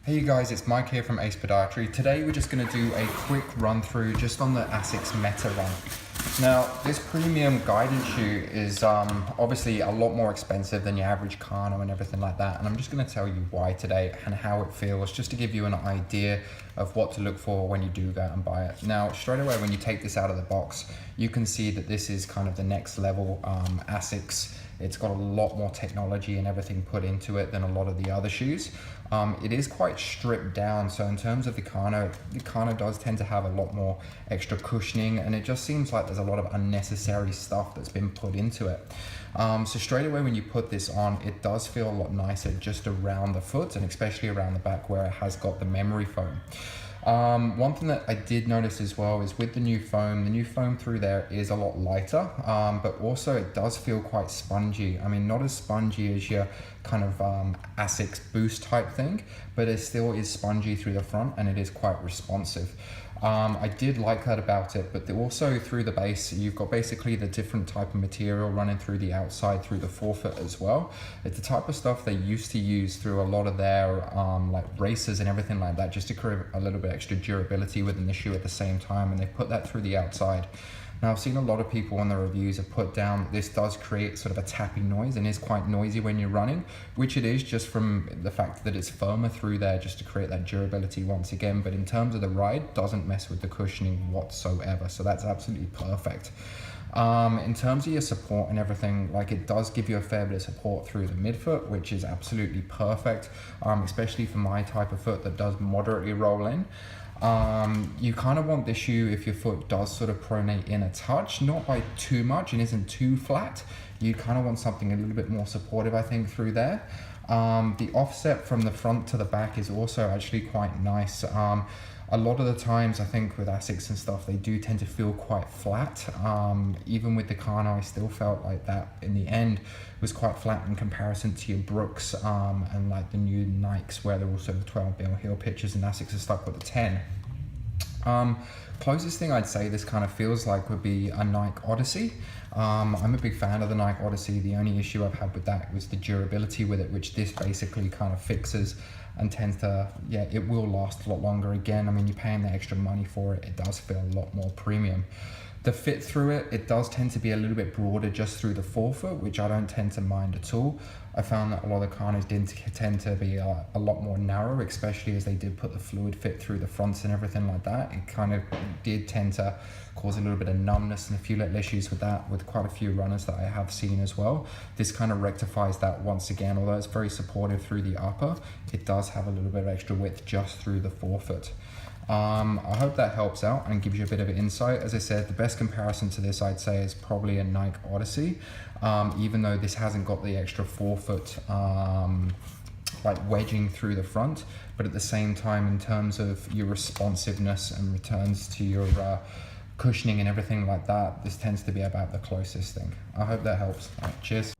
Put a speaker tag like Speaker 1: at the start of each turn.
Speaker 1: Hey you guys, it's Mike here from Ace Podiatry. Today we're just going to do a quick run through just on the Asics metarun. Now this premium guidance shoe is obviously a lot more expensive than your average Kano and everything like that, and I'm just going to tell you why today and how it feels, just to give you an idea of what to look for when you do go out and buy it. Now straight away when you take this out of the box, you can see that this is kind of the next level Asics. It's got a lot more technology and everything put into it than a lot of the other shoes. It is quite stripped down, so in terms of the Kano does tend to have a lot more extra cushioning, and it just seems like there's a lot of unnecessary stuff that's been put into it. So straight away when you put this on, it does feel a lot nicer just around the foot, and especially around the back where it has got the memory foam. One thing that I did notice as well is with the new foam through there is a lot lighter, but also it does feel quite spongy. I mean, not as spongy as your kind of Asics Boost type thing, but it still is spongy through the front and it is quite responsive. I did like that about it, but also through the base, you've got basically the different type of material running through the outside, through the forefoot as well. It's the type of stuff they used to use through a lot of their like races and everything like that, just to create a little bit extra durability within the shoe at the same time, and they put that through the outside. Now I've seen a lot of people on the reviews have put down that this does create sort of a tapping noise and is quite noisy when you're running, which it is just from the fact that it's firmer through there just to create that durability once again. But in terms of the ride, doesn't mess with the cushioning whatsoever, so that's absolutely perfect. In terms of your support and everything, like, it does give you a fair bit of support through the midfoot, which is absolutely perfect, especially for my type of foot that does moderately roll in. You kind of want this shoe, if your foot does sort of pronate in a touch, not by too much and isn't too flat, you kind of want something a little bit more supportive, I think, through there. The offset from the front to the back is also actually quite nice. A lot of the times I think with Asics and stuff, they do tend to feel quite flat. Even with the Kano, I still felt like that in the end was quite flat in comparison to your Brooks and like the new Nikes, where they're also the 12mm heel pitches, and Asics are stuck with the 10. Closest thing I'd say this kind of feels like would be a Nike Odyssey. I'm a big fan of the Nike Odyssey. The only issue I've had with that was the durability with it, which this basically kind of fixes and tends to, yeah, it will last a lot longer. Again, I mean, you're paying the extra money for it. It does feel a lot more premium. The fit through it, it does tend to be a little bit broader just through the forefoot, which I don't tend to mind at all. I found that a lot of the Kanos did tend to be a lot more narrow, especially as they did put the fluid fit through the fronts and everything like that. It kind of did tend to cause a little bit of numbness and a few little issues with that, with quite a few runners that I have seen as well. This kind of rectifies that once again. Although it's very supportive through the upper, it does have a little bit of extra width just through the forefoot. I hope that helps out and gives you a bit of an insight. As I said, the best comparison to this I'd say is probably a Nike Odyssey, even though this hasn't got the extra forefoot like wedging through the front, but at the same time, in terms of your responsiveness and returns to your cushioning and everything like that, this tends to be about the closest thing. I hope that helps. All right, cheers.